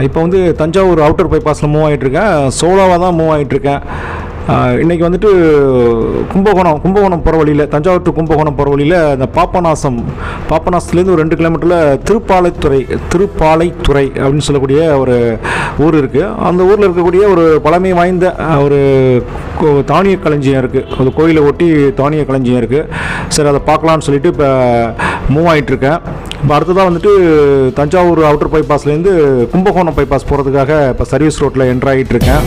இப்போ வந்து Thanjavur outer பைபாஸில் move ஆகிட்டுருக்கேன். சோலோவாக தான் மூவ் ஆகிட்டுருக்கேன். இன்றைக்கி வந்துட்டு கும்பகோணம் போகிற வழியில், தஞ்சாவூர் டு கும்பகோணம் போகிற வழியில் இந்த பாப்பநாசத்துலேருந்து ஒரு 2 கிலோமீட்டரில் திருப்பாலைத்துறை அப்படின்னு சொல்லக்கூடிய ஒரு ஊர் இருக்குது. அந்த ஊரில் இருக்கக்கூடிய ஒரு பழமை வாய்ந்த ஒரு தானிய களஞ்சியம் இருக்குது. அந்த கோயிலை ஒட்டி தானிய களஞ்சியம் இருக்குது. சரி, அதை பார்க்கலான்னு சொல்லிட்டு இப்போ மூவ் ஆகிட்டுருக்கேன். இப்போ அடுத்ததாக வந்துட்டு தஞ்சாவூர் அவுட்டர் பைபாஸ்லேருந்து கும்பகோணம் பைபாஸ் போகிறதுக்காக இப்போ சர்வீஸ் ரோட்டில் என்ட்ரு ஆகிட்டுருக்கேன்.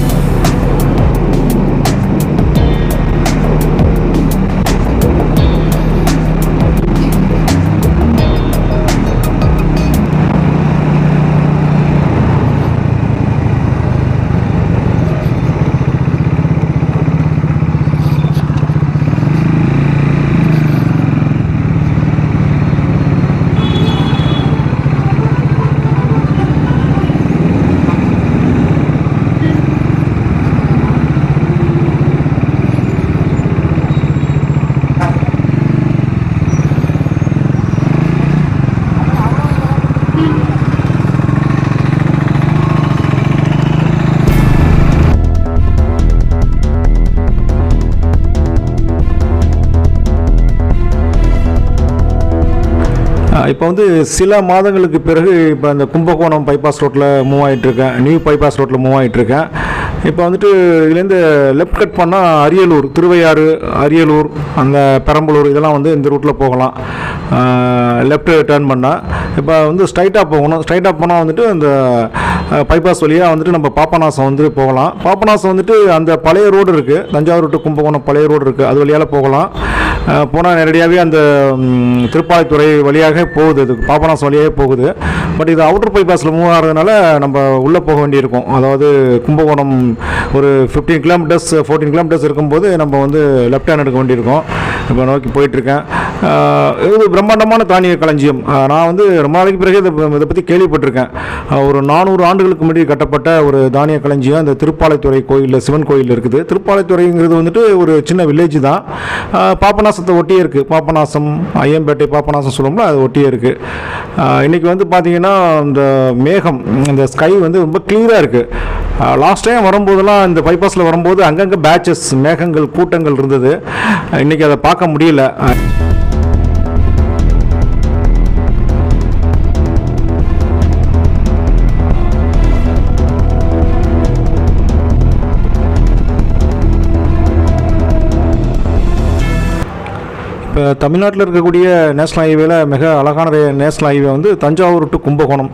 இப்போ வந்து சில மாதங்களுக்கு பிறகு இப்போ அந்த கும்பகோணம் பைபாஸ் ரோட்டில் மூவ் ஆகிட்டுருக்கேன். நியூ பைபாஸ் ரோட்டில் மூவ் ஆகிட்டுருக்கேன். இப்போ வந்துட்டு இதுலேருந்து லெஃப்ட் கட் பண்ணால் அரியலூர், திருவையாறு, அரியலூர், அந்த பெரம்பலூர் இதெல்லாம் வந்து இந்த ரூட்டில் போகலாம். லெஃப்ட் டேர்ன் பண்ணால் இப்போ வந்து ஸ்ட்ரைட்டாக போகணும். ஸ்ட்ரைட்டாக போனால் வந்துட்டு அந்த பைபாஸ் வழியாக வந்துட்டு நம்ம பாபநாசம் வந்து போகலாம். பாபநாசம் வந்துட்டு அந்த பழைய ரோடு இருக்குது, தஞ்சாவூர் டு கும்பகோணம் பழைய ரோடு இருக்குது, அது வழியால் போகலாம். போனால் நேரடியாகவே அந்த திருப்பாலைத்துறை வழியாக போகுது, அது பாபநாசம் வழியாகவே போகுது. பட் இது அவுட்டர் பைபாஸில் மூவ் ஆகிறதுனால நம்ம உள்ளே போக வேண்டியிருக்கும். அதாவது கும்பகோணம் ஒரு 15 கிலோமீட்டர்ஸ் 14 கிலோமீட்டர்ஸ் இருக்கும்போது நம்ம வந்து லெஃப்ட் ஹேண்ட் எடுக்க வேண்டியிருக்கும். இப்போ நோக்கி போயிட்டுருக்கேன். இது பிரம்மாண்டமான தானிய களஞ்சியம். நான் வந்து ரொம்ப நாளைக்கு பிறகு இதை பற்றி கேள்விப்பட்டிருக்கேன். ஒரு 400 ஆண்டுகளுக்கு முன்னாடி கட்டப்பட்ட ஒரு தானிய களஞ்சியம் அந்த திருப்பாலைத்துறை கோயிலில், சிவன் கோயிலில் இருக்குது. திருப்பாலைத்துறைங்கிறது வந்துட்டு ஒரு சின்ன வில்லேஜ் தான். பாபநாசத்தை ஒட்டியே இருக்குது. பாபநாசம், ஐயம்பேட்டை பாபநாசம் சொல்லுவோம்ல, அது ஒட்டியே இருக்குது. இன்றைக்கி வந்து பார்த்திங்கன்னா இந்த மேகம், இந்த ஸ்கை வந்து ரொம்ப கிளியராக இருக்குது. லாஸ்ட் டைம் வரும்போதெல்லாம் இந்த பைபாஸில் வரும்போது அங்கங்கே பேட்சஸ், மேகங்கள், கூட்டங்கள் இருந்தது. இன்றைக்கி அதை பார்க்க முடியல. இப்போ தமிழ்நாட்டில் இருக்கக்கூடிய நேஷ்னல் ஹைவேல மிக அழகான நேஷ்னல் ஹைவே வந்து தஞ்சாவூர் டு கும்பகோணம்.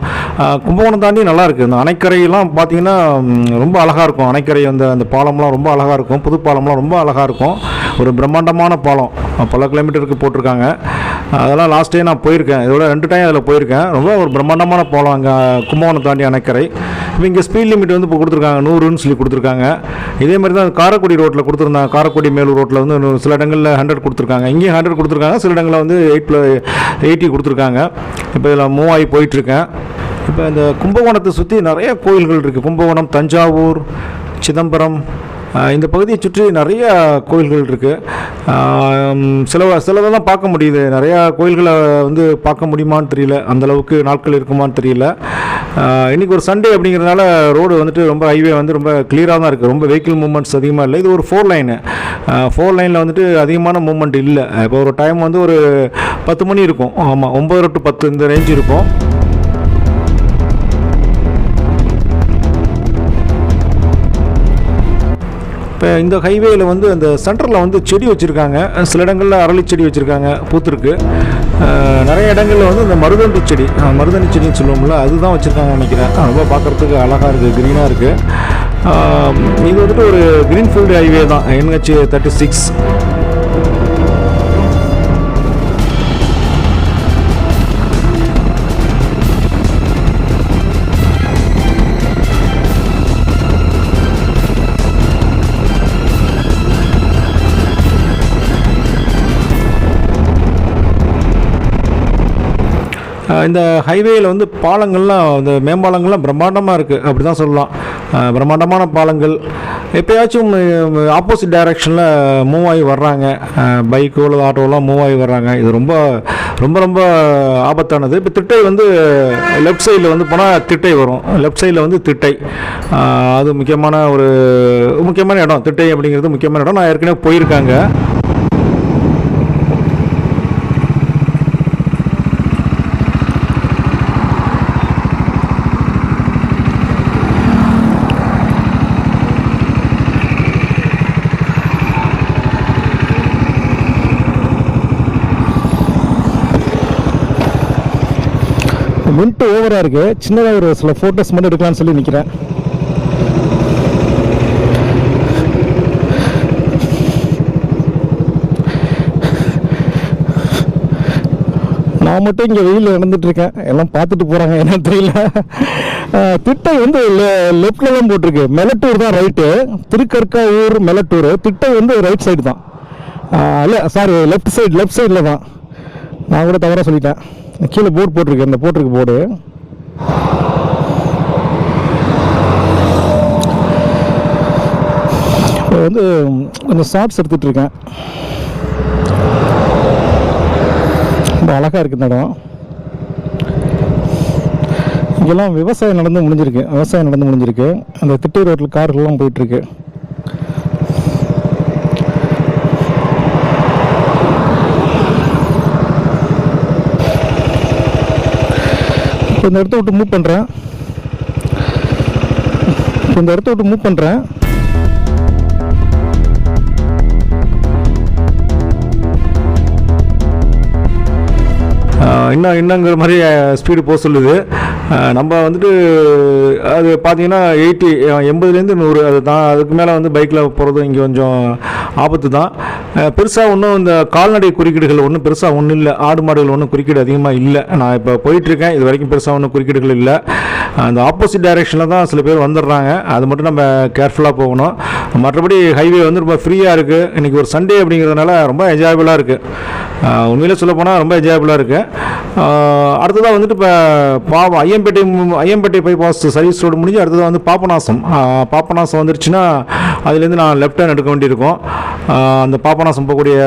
கும்பகோணம் தாண்டி நல்லாயிருக்கு. இந்த அணைக்கரையெல்லாம் பார்த்திங்கன்னா ரொம்ப அழகாக இருக்கும். அணைக்கரை அந்த பாலம்லாம் ரொம்ப அழகாக இருக்கும். புது பாலம்லாம் ரொம்ப அழகாக இருக்கும். ஒரு பிரம்மாண்டமான பாலம், பல கிலோமீட்டருக்கு போட்டிருக்காங்க. அதெல்லாம் லாஸ்ட் டைம் நான் போயிருக்கேன். இதோட 2 டைம் அதில் போயிருக்கேன். ரொம்ப ஒரு பிரம்மாண்டமான பாலம் அங்கே கும்பகோணம் தாண்டி அணைக்கரை. இப்போ இங்கே ஸ்பீட் லிமிட் வந்து இப்போ கொடுத்துருக்காங்க, 100ன்னு சொல்லி கொடுத்துருக்காங்க. இதே மாதிரி தான் காரைக்குடி ரோட்டில் கொடுத்துருந்தாங்க. காரைக்குடி மேலூர் ரோட்டில் வந்து சில இடங்களில் 100 கொடுத்துருக்காங்க. இங்கேயும் 100 கொடுத்துருக்காங்க. சில இடங்களில் வந்து 80 கொடுத்துருக்காங்க. இப்போ இதில் மூவ் ஆகி போயிட்டுருக்கேன். இப்போ இந்த கும்பகோணத்தை சுற்றி நிறைய கோயில்கள் இருக்குது. கும்பகோணம், தஞ்சாவூர், சிதம்பரம், இந்த பகுதியை சுற்றி நிறைய கோயில்கள் இருக்குது. சிலதெல்லாம் பார்க்க முடியுது. நிறையா கோயில்களை வந்து பார்க்க முடியுமான்னு தெரியல, அந்தளவுக்கு நாட்கள் இருக்குமான்னு தெரியல. இன்றைக்கி ஒரு சண்டே அப்படிங்கிறதுனால ரோடு வந்துட்டு ரொம்ப ஹைவே வந்து ரொம்ப கிளியராக தான் இருக்குது. ரொம்ப வெஹிக்கிள் மூவ்மெண்ட்ஸ் அதிகமாக இல்லை. இது ஒரு 4 லைனில் வந்துட்டு அதிகமான மூவ்மெண்ட் இல்லை. இப்போ ஒரு டைம் வந்து ஒரு 10 மணி இருக்கும். ஆமாம், 9 to 10 இந்த ரேஞ்ச் இருக்கும். இப்போ இந்த ஹைவேயில் வந்து அந்த சென்டரில் வந்து செடி வச்சுருக்காங்க. சில இடங்களில் அரளி செடி வச்சுருக்காங்க, பூத்துருக்கு. நிறைய இடங்களில் வந்து இந்த மருதண்டி செடி, மருதண்டி செடின்னு சொல்லுவோம்ல, அதுதான் வச்சுருக்காங்க நினைக்கிறேன். ரொம்ப பார்க்குறதுக்கு அழகாக இருக்குது, க்ரீனாக இருக்குது. இது வந்துட்டு ஒரு க்ரீன்ஃபீல்டு ஹைவே தான், NH 36. இந்த ஹைவேயில் வந்து பாலங்கள்லாம், இந்த மேம்பாலங்கள்லாம் பிரம்மாண்டமாக இருக்குது, அப்படி தான் சொல்லலாம். பிரம்மாண்டமான பாலங்கள், எப்போயாச்சும் ஆப்போசிட் டைரெக்ஷனில் மூவ் ஆகி வர்றாங்க, பைக்கோ அல்லது ஆட்டோலாம் மூவ் ஆகி வர்றாங்க. இது ரொம்ப ரொம்ப ரொம்ப ஆபத்தானது. இப்போ திட்டை வந்து லெஃப்ட் சைடில் வந்து போனால் திட்டை வரும், லெஃப்ட் சைடில் வந்து திட்டை. அது முக்கியமான இடம். திட்டை அப்படிங்கிறது முக்கியமான இடம். நான் ஏற்கனவே போயிருக்காங்க. மின்ட்டு ஓவராக இருக்குது. சின்னதாக ஒரு சில ஃபோட்டோஸ் மட்டும் எடுக்கலாம்னு சொல்லி நிற்கிறேன். நான் மட்டும் இங்கே வெயிலில் நடந்துட்டுருக்கேன். எல்லாம் பார்த்துட்டு போகிறாங்க, என்னன்னு தெரியல. திட்டை வந்து லெஃப்டில் தான் போட்டிருக்கு. மெலட்டூர் தான் ரைட்டு, திருக்கற்காவூர் மெலட்டூர். திட்டை வந்து ரைட் சைடு தான், இல்லை சாரி லெஃப்ட் சைடில் தான். நான் கூட தவறாக சொல்லிட்டேன். கீழே போர்டு போட்டிருக்கு, இந்த போட்டிருக்கு போர்டு. இப்போ வந்து கொஞ்சம் ஷார்ட்ஸ் எடுத்துகிட்டு இருக்கேன். ரொம்ப அழகாக இருக்குது இந்த இடம். இங்கெல்லாம் விவசாயம் நடந்து முடிஞ்சிருக்கு. அந்த திட்டை ரோட்டில் கார்கள்லாம் போயிட்டுருக்கு. இப்போ இந்த இடத்த விட்டு மூவ் பண்ணுறேன். இன்னங்கிற மாதிரி ஸ்பீடு போக சொல்லுது. நம்ம வந்துட்டு அது பார்த்தீங்கன்னா 80லேருந்து 100 அது தான். அதுக்கு மேலே வந்து பைக்கில் போகிறது இங்கே கொஞ்சம் ஆபத்து தான். பெருசாக ஒன்றும் இந்த கால்நடை குறுக்கீடுகள் பெருசாக ஒன்றும் இல்லை. ஆடு மாடுகள் ஒன்றும் குறுக்கீடு அதிகமாக இல்லை. நான் இப்போ போயிட்டுருக்கேன், இது வரைக்கும் பெருசாக ஒன்றும் குறுக்கீடுகள் இல்லை. அந்த ஆப்போசிட் டைரெக்ஷனில் தான் சில பேர் வந்துடுறாங்க. அது மட்டும் நம்ம கேர்ஃபுல்லாக போகணும். மற்றபடி ஹைவே வந்து ரொம்ப ஃப்ரீயாக இருக்குது. இன்றைக்கி ஒரு சண்டே அப்படிங்கிறதுனால ரொம்ப என்ஜாயபுளாக இருக்குது. உண்மையிலே சொல்ல போனால் ரொம்ப என்ஜாயபுளாக இருக்குது. அடுத்ததாக வந்துட்டு இப்போ ஐயம்பேட்டை பைபாஸ் சர்வீஸ் ரோடு முடிஞ்சு அடுத்ததாக வந்து பாபநாசம் வந்துருச்சுன்னா அதுலேருந்து நான் லெஃப்ட் ஹேண்ட் எடுக்க வேண்டியிருக்கும். அந்த பாபநாசம் போகக்கூடிய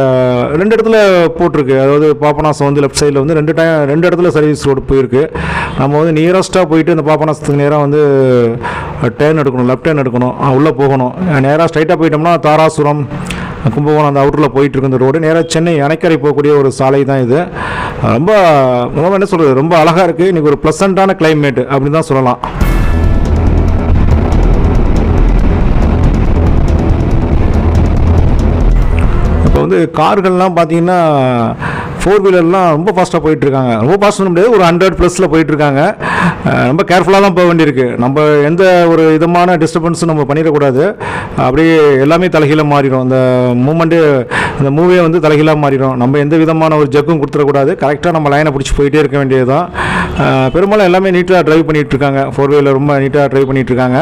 2 இடத்துல போட்டிருக்கு. அதாவது பாபநாசம் வந்து லெஃப்ட் சைடில் வந்து 2 இடத்துல சர்வீஸ் ரோடு போயிருக்கு. நம்ம வந்து நியரஸ்ட்டாக போயிட்டு அந்த பாபநாசத்துக்கு நேராக வந்து லெஃப்ட் ஹேண்ட் எடுக்கணும், உள்ளே போகணும். நேராக ஸ்ட்ரைட்டாக போயிட்டோம்னா தாராசுரம், கும்பகோணம் அந்த அவுட்டரில் போயிட்டுருக்கு இந்த ரோடு. நேராக சென்னை அணைக்கரை போகக்கூடிய ஒரு சாலை தான் இது. ரொம்ப என்ன சொல்கிறது, ரொம்ப அழகாக இருக்குது. இன்றைக்கி ஒரு ப்ளசண்ட்டான கிளைமேட்டு அப்படின்னு தான் சொல்லலாம். இப்போ வந்து கார்கள்லாம் பார்த்தீங்கன்னா 4 வீலர்லாம் ரொம்ப ஃபாஸ்ட்டாக போயிட்டுருக்காங்க. ரொம்ப ஃபாஸ்ட் பண்ண முடியாது, ஒரு 100+ போயிட்டுருக்காங்க. ரொம்ப கேர்ஃபுல்லாக தான் போக வேண்டியிருக்கு. நம்ம எந்த ஒரு விதமான டிஸ்டர்பன்ஸும் நம்ம பண்ணிடக்கூடாது. அப்படியே எல்லாமே தலைகீழாக மாறிடும். அந்த மூவே வந்து தலைகீழாக மாறிடும். நம்ம எந்த விதமான ஒரு ஜக்கும் கொடுத்துடக்கூடாது. கரெக்டாக நம்ம லைனை பிடிச்சி போயிட்டே இருக்க வேண்டியது தான். பெரும்பாலும் எல்லாமே நீட்டாக ட்ரைவ் பண்ணிகிட்ருக்காங்க. 4 வீலர் ரொம்ப நீட்டாக ட்ரைவ் பண்ணிகிட்ருக்காங்க.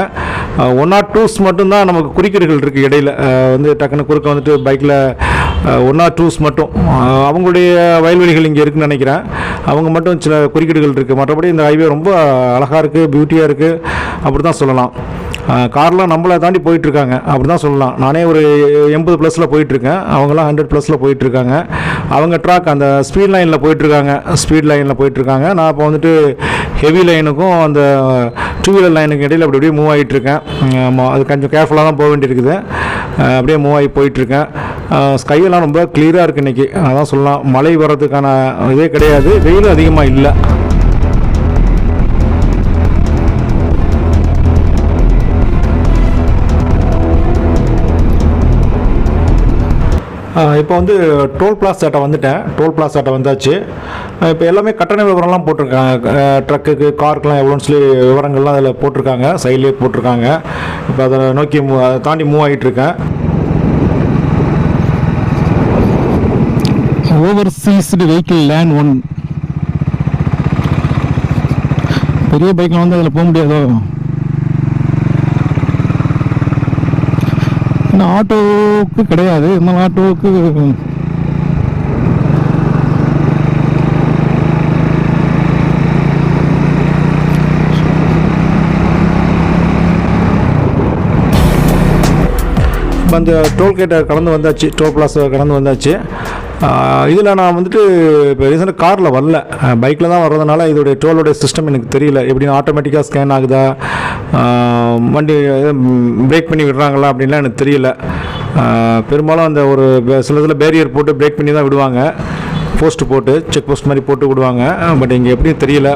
1 or 2s மட்டும்தான் நமக்கு குறுக்கீடுகள் இருக்குது இடையில். வந்து டக்குன்னு குறுக்க வந்துட்டு பைக்கில் 1 or 2s மட்டும் அவங்களுடைய வயல்வெளிகள் இங்கே இருக்குன்னு நினைக்கிறேன். அவங்க மட்டும் சில குறுக்கீடுகள் இருக்குது. மற்றபடி இந்த ஹைவே ரொம்ப அழகாக இருக்குது, பியூட்டியாக இருக்குது, அப்படி தான் சொல்லலாம். கார்லாம் நம்மளை தாண்டி போயிட்டுருக்காங்க, அப்படி தான் சொல்லலாம். நானே ஒரு 80+ போயிட்டுருக்கேன், அவங்களாம் 100+ போயிட்டுருக்காங்க. அவங்க ட்ராக் அந்த ஸ்பீட் லைனில் போயிட்டுருக்காங்க. நான் இப்போ வந்துட்டு ஹெவி லைனுக்கும் அந்த 2 வீலர் லைனுக்கு இடையில் அப்படியே மூவ் ஆகிட்டுருக்கேன். ஆமாம், அது கொஞ்சம் கேர்ஃபுல்லாக தான் போக வேண்டியிருக்குது. அப்படியே மூவ் ஆகி போயிட்டுருக்கேன். ஸ்கையெல்லாம் ரொம்ப கிளியராக இருக்குது இன்றைக்கி, அதான் சொல்லலாம். மழை வர்றதுக்கான இதே கிடையாது, வெயிலும் அதிகமாக இல்லை. இப்போ வந்து டோல் பிளாஸாட்ட வந்தாச்சு. இப்போ எல்லாமே கட்டண விவரம்லாம் போட்டிருக்காங்க. ட்ரக்குக்கு, காருக்கெலாம் எவ்வளோன்னு சொல்லி விவரங்கள்லாம் அதில் போட்டிருக்காங்க, சைட்லேயே போட்டிருக்காங்க. இப்போ அதை நோக்கி அதை தாண்டி மூவ் ஆகிட்டுருக்கேன். ஓவர்சீஸ்டு வெஹிக்கிள் லேண்ட் 1. பெரிய பைக்கில் வந்து அதில் போக முடியாதோ? ஏன்னா ஆட்டோவுக்கு கிடையாது, இருந்தாலும் ஆட்டோவுக்கு இப்போ அந்த டோல்கேட்டை கடந்து வந்தாச்சு, டோல் பிளாஸை கடந்து வந்தாச்சு. இதில் நான் வந்துட்டு இப்போ ரீசெண்டாக காரில் வரல, பைக்கில் தான் வர்றதுனால இதோடைய டோலோடைய சிஸ்டம் எனக்கு தெரியல. எப்படின்னு ஆட்டோமேட்டிக்காக ஸ்கேன் ஆகுதா, வண்டி பிரேக் பண்ணி விடுறாங்களா அப்படின்லாம் எனக்கு தெரியல. பெரும்பாலும் அந்த ஒரு சில இதில் பேரியர் போட்டு பிரேக் பண்ணி தான் விடுவாங்க, போஸ்ட்டு போட்டு செக் போஸ்ட் மாதிரி போட்டு விடுவாங்க. பட் இங்கே எப்படின்னு தெரியல.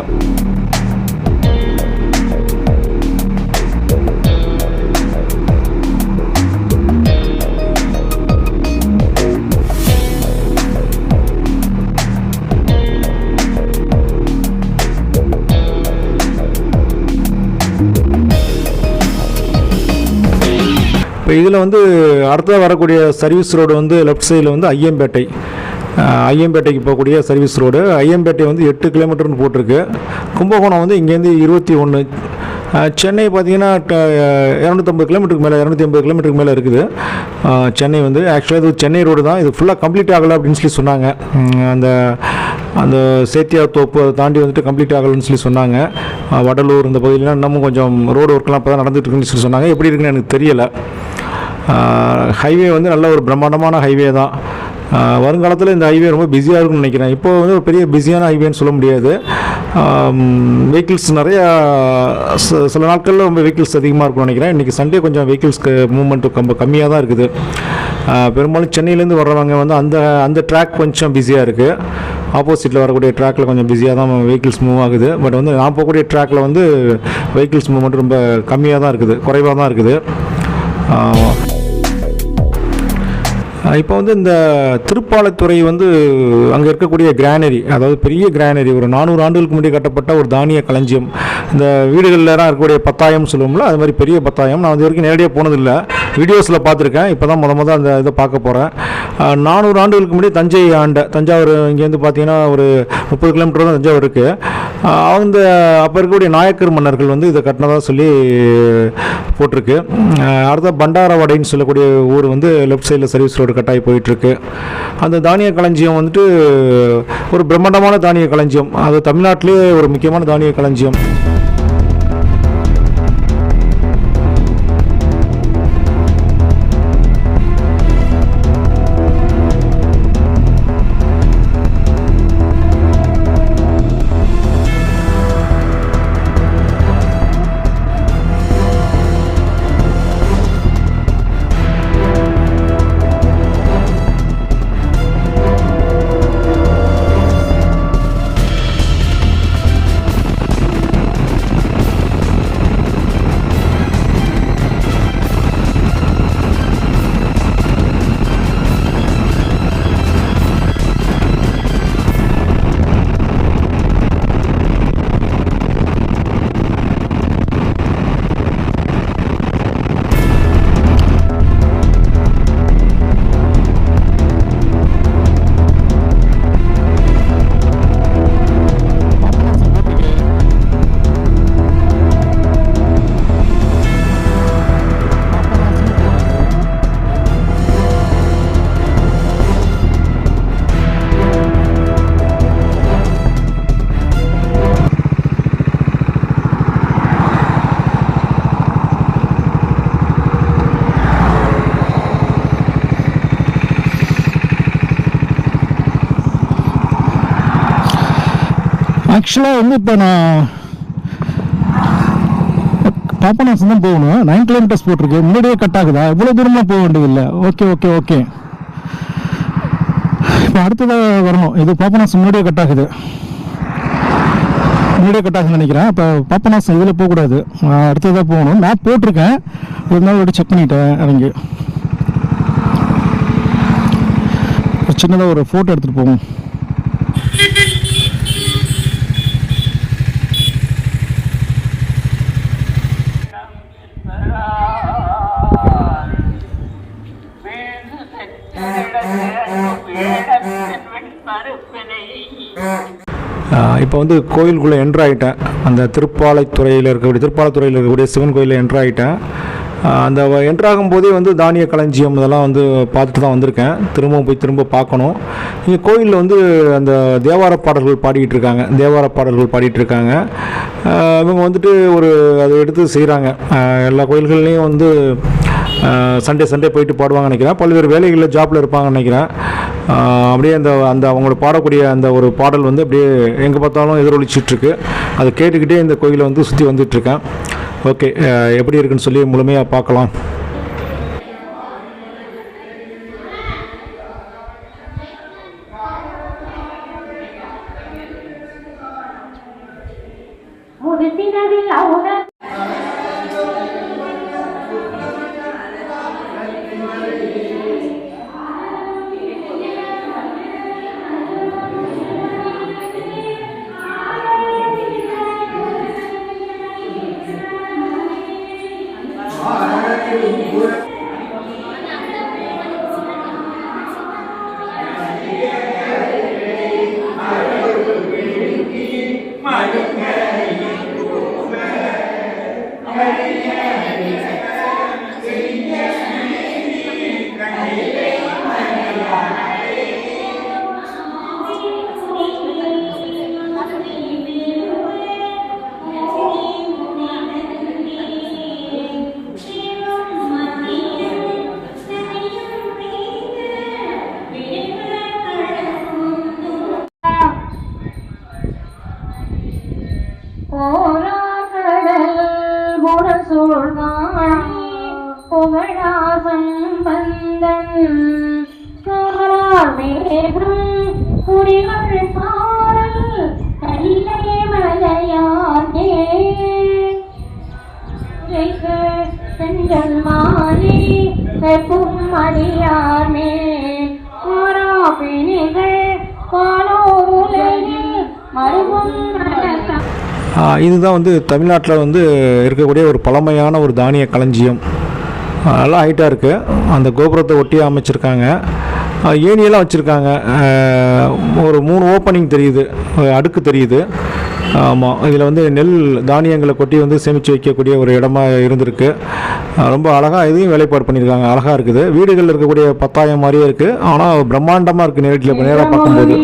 இப்போ இதில் வந்து அடுத்ததாக வரக்கூடிய சர்வீஸ் ரோடு வந்து லெஃப்ட் சைடில் வந்து ஐயம்பேட்டைக்கு போகக்கூடிய சர்வீஸ் ரோடு. ஐயம்பேட்டை வந்து 8 கிலோமீட்டர்னு போட்டிருக்கு. கும்பகோணம் வந்து இங்கேருந்து 21. சென்னை பார்த்திங்கன்னா 250 கிலோமீட்டருக்கு மேலே, 280 கிலோமீட்டருக்கு மேலே இருக்குது சென்னை வந்து. ஆக்சுவலாக இது சென்னை ரோடு தான், இது ஃபுல்லாக கம்ப்ளீட் ஆகலை அப்படின்னு சொல்லி சொன்னாங்க. அந்த சேத்தியார் தோப்பு அதை தாண்டி வந்துட்டு கம்ப்ளீட் ஆகலைன்னு சொல்லி சொன்னாங்க. வடலூர் இந்த பகுதியிலாம் இன்னமும் கொஞ்சம் ரோடு ஒர்க்கெலாம் இப்போ தான் நடந்துகிட்ருக்குன்னு சொல்லி சொன்னாங்க. எப்படி இருக்குன்னு எனக்கு தெரியலை. ஹைவே வந்து நல்ல ஒரு பிரம்மாண்டமான ஹைவே தான். வருங்காலத்தில் இந்த ஹைவே ரொம்ப பிஸியாக இருக்கும்னு நினைக்கிறேன். இப்போ வந்து ஒரு பெரிய பிஸியான ஹைவேன்னு சொல்ல முடியாது. வெஹிக்கிள்ஸ் நிறையா சில நாட்களில் ரொம்ப வெஹிக்கிள்ஸ் அதிகமாக இருக்கும்னு நினைக்கிறேன். இன்றைக்கி சண்டே கொஞ்சம் வெஹிக்கிள்ஸ்க்கு மூவ்மெண்ட்டு ரொம்ப கம்மியாக தான் இருக்குது. பெரும்பாலும் சென்னையிலேருந்து வர்றவங்க வந்து அந்த ட்ராக் கொஞ்சம் பிஸியாக இருக்குது. ஆப்போசிட்டில் வரக்கூடிய ட்ராக்கில் கொஞ்சம் பிஸியாக தான் வெஹிக்கிள்ஸ் மூவ் ஆகுது. பட் வந்து நான் போகக்கூடிய ட்ராக்கில் வந்து வெஹிக்கிள்ஸ் மூவ்மெண்ட் ரொம்ப கம்மியாக தான் இருக்குது, குறைவாக தான் இருக்குது. இப்போ வந்து இந்த திருப்பாலைத்துறை வந்து அங்கே இருக்கக்கூடிய கிரானரி, அதாவது பெரிய கிரானரி, ஒரு 400 ஆண்டுகளுக்கு முன்னாடி கட்டப்பட்ட ஒரு தானிய களஞ்சியம். இந்த வீடுகளெலாம் இருக்கக்கூடிய பத்தாயம் சொல்லுவோம்ல, அது மாதிரி பெரிய பத்தாயம். நான் இது வரைக்கும் நேரடியாக போனதில்லை, வீடியோஸில் பார்த்துருக்கேன். இப்போ தான் முத அந்த இதை பார்க்க போகிறேன். 400 ஆண்டுகளுக்கு முன்னாடி தஞ்சாவூர் இங்கேருந்து பார்த்தீங்கன்னா ஒரு 30 கிலோமீட்டர் தான் தஞ்சாவூர் இருக்குது. அப்போ இருக்கக்கூடிய நாயக்கர் மன்னர்கள் வந்து இதை கட்டினதாக சொல்லி போட்டிருக்கு. அடுத்த பண்டாரவாடைன்னு சொல்லக்கூடிய ஊர் வந்து லெஃப்ட் சைடில் சர்வீஸ் ரோடு கட்டாயி போயிட்டுருக்கு. அந்த தானிய களஞ்சியம் வந்துட்டு ஒரு பிரம்மாண்டமான தானிய களஞ்சியம், அது தமிழ்நாட்டிலே ஒரு முக்கியமான தானிய களஞ்சியம். ஆக்சுவலாக வந்து இப்போ நான் பாபநாசம் தான் போகணும். 9 கிலோமீட்டர்ஸ் போட்டிருக்கு. முன்னாடியே கட் ஆகுதா? இவ்வளோ தூரமாக போக வேண்டியதில்லை. ஓகே. இப்போ அடுத்ததாக வரணும். இது பாபநாசம் முன்னாடியே கட் ஆகுதுன்னு நினைக்கிறேன். இப்போ பாபநாசம் இதில் போகக்கூடாது, அடுத்ததாக போகணும். மேப் போட்டிருக்கேன், இருந்தாலும் அப்படி செக் பண்ணிட்டேன். இறங்கி ஒரு சின்னதாக ஒரு ஃபோட்டோ எடுத்துகிட்டு போவோம். இப்போ வந்து கோயிலுக்குள்ளே என்ட்ரு ஆகிட்டேன். அந்த திருப்பாலைத்துறையில் இருக்கக்கூடிய சிவன் கோயிலில் என்ட்ரு ஆகிட்டேன். அந்த என்ட்ராகும்போதே வந்து தானிய களஞ்சியம் இதெல்லாம் வந்து பார்த்துட்டு தான் வந்திருக்கேன். திரும்ப பார்க்கணும். இங்கே கோயிலில் வந்து அந்த தேவார பாடல்கள் பாடிக்கிட்டு இருக்காங்க. இவங்க வந்துட்டு அதை எடுத்து செய்கிறாங்க. எல்லா கோயில்கள்லேயும் வந்து சண்டே போயிட்டு பாடுவாங்கன்னு நினைக்கிறேன். பல்வேறு வேலைகளில் ஜாப்பில் இருப்பாங்கன்னு நினைக்கிறேன். அப்படியே அந்த அவங்களோட பாடக்கூடிய அந்த ஒரு பாடல் வந்து அப்படியே எங்கே பார்த்தாலும் எதிரொலிச்சிட்ருக்கு. அதை கேட்டுக்கிட்டே இந்த கோயிலை வந்து சுற்றி வந்துட்டுருக்கேன். ஓகே, எப்படி இருக்குன்னு சொல்லி முழுமையாக பார்க்கலாம். இதுதான் வந்து தமிழ்நாட்டில் வந்து இருக்கக்கூடிய ஒரு பழமையான ஒரு தானிய களஞ்சியம். நல்லா ஹைட்டாக இருக்குது. அந்த கோபுரத்தை ஒட்டி அமைச்சிருக்காங்க. ஏணியெல்லாம் வச்சுருக்காங்க. ஒரு 3 ஓப்பனிங் தெரியுது, அடுக்கு தெரியுது. ஆமாம், இதில் வந்து நெல் தானியங்களை கொட்டி வந்து சேமித்து வைக்கக்கூடிய ஒரு இடமா இருந்திருக்கு. ரொம்ப அழகாக இதையும் வேலைப்பாடு பண்ணியிருக்காங்க. அழகாக இருக்குது. வீடுகளில் இருக்கக்கூடிய பத்தாயம் மாதிரியே இருக்குது. ஆனால் பிரம்மாண்டமாக இருக்குது நேரத்தில் நேராக பார்க்கும்போது.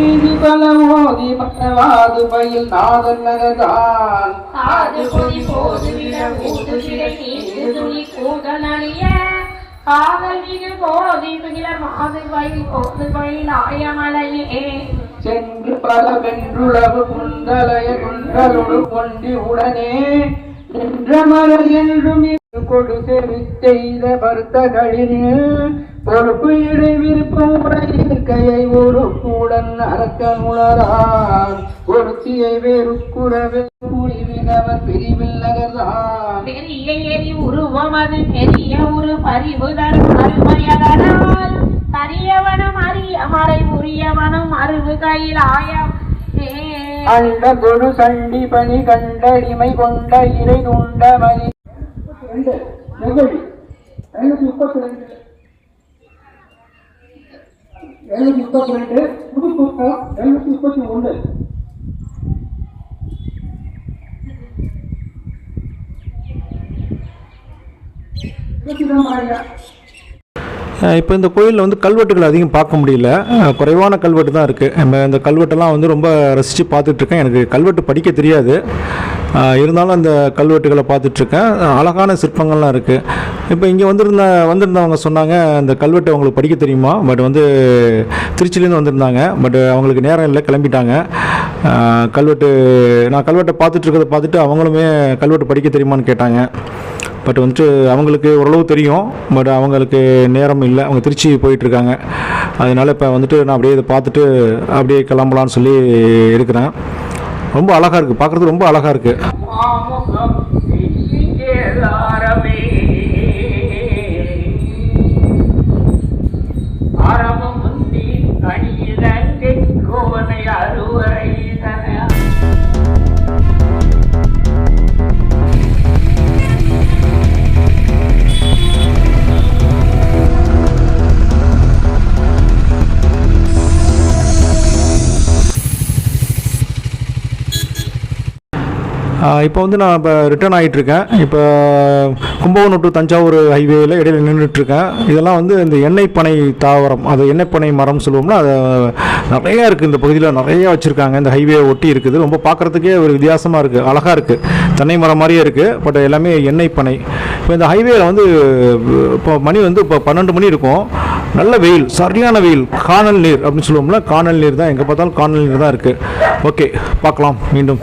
சென்று பல வென்றுளவு குந்தலைய குன்றலொடு கொண்டி உடனே நின்ற மலர் என்றும் கொடுத்து செய்த பருத்தகளில் பொறுப்பு இடை விருப்பம் உடையிருக்கையை ஒரு கூடன் அரக்க உணரான் ஒருத்தியை வேறுக்குறவே புரிவினவர் பிரிவில் நகர்தான் பெரிய எரி உருவம் அது பெரிய ஒரு பரிவு தரும் அருமையதனால் கரியவனும் அரிய மறை உரியவனும் அருவு கையிலாயம் அண்ட கொடு சண்டி பணி கண்டடிமை கொண்ட இறை துண்ட மதி 732 புதுப்புக்கம் 731. இப்போ இந்த கோயிலில் வந்து கல்வெட்டுகள் அதிகம் பார்க்க முடியல. குறைவான கல்வெட்டு தான் இருக்குது. நம்ம இந்த கல்வெட்டெல்லாம் வந்து ரொம்ப ரசித்து பார்த்துட்ருக்கேன். எனக்கு கல்வெட்டு படிக்க தெரியாது. இருந்தாலும் அந்த கல்வெட்டுகளை பார்த்துட்ருக்கேன். அழகான சிற்பங்கள்லாம் இருக்குது. இப்போ இங்கே வந்திருந்தவங்க சொன்னாங்க, அந்த கல்வெட்டு அவங்களுக்கு படிக்க தெரியுமா, பட் வந்து திருச்சிலேருந்து வந்திருந்தாங்க. பட் அவங்களுக்கு நேரம் இல்லை, கிளம்பிட்டாங்க. நான் கல்வெட்டை பார்த்துட்ருக்கதை பார்த்துட்டு அவங்களுமே கல்வெட்டு படிக்க தெரியுமான்னு கேட்டாங்க. பட் வந்துட்டு அவங்களுக்கு ஓரளவு தெரியும். பட் அவங்களுக்கு நேரம் இல்லை, அவங்க திருச்சி போயிட்டுருக்காங்க. அதனால் இப்போ வந்துட்டு நான் அப்படியே இதை பார்த்துட்டு அப்படியே கிளம்பலான்னு சொல்லி இருக்கிறேன். ரொம்ப அழகாக இருக்குது, பார்க்குறது ரொம்ப அழகாக இருக்குது. இப்போ வந்து நான் இப்போ ரிட்டர்ன் ஆகிட்டுருக்கேன். இப்போ கும்பகோணம் டு தஞ்சாவூர் ஹைவேயில் இடையில நின்றுட்டுருக்கேன். இதெல்லாம் வந்து இந்த எண்ணெய் பனை தாவரம், அது எண்ணெய் பனை மரம் சொல்லுவோம்னா, அது நிறையா இருக்குது இந்த பகுதியில், நிறையா வச்சுருக்காங்க. இந்த ஹைவே ஒட்டி இருக்குது. ரொம்ப பார்க்குறதுக்கே ஒரு வித்தியாசமாக இருக்குது, அழகாக இருக்குது. தென்னை மரம் மாதிரியே இருக்குது, பட் எல்லாமே எண்ணெய் பனை. இப்போ இந்த ஹைவேயில் வந்து இப்போ மணி வந்து இப்போ 12 மணி இருக்கும். நல்ல வெயில், சரியான வெயில், காணல் நீர் அப்படின்னு சொல்லுவோம்ல, காணல் நீர் தான், எங்கே பார்த்தாலும் காணல் நீர் தான் இருக்குது. ஓகே, பார்க்கலாம் மீண்டும்.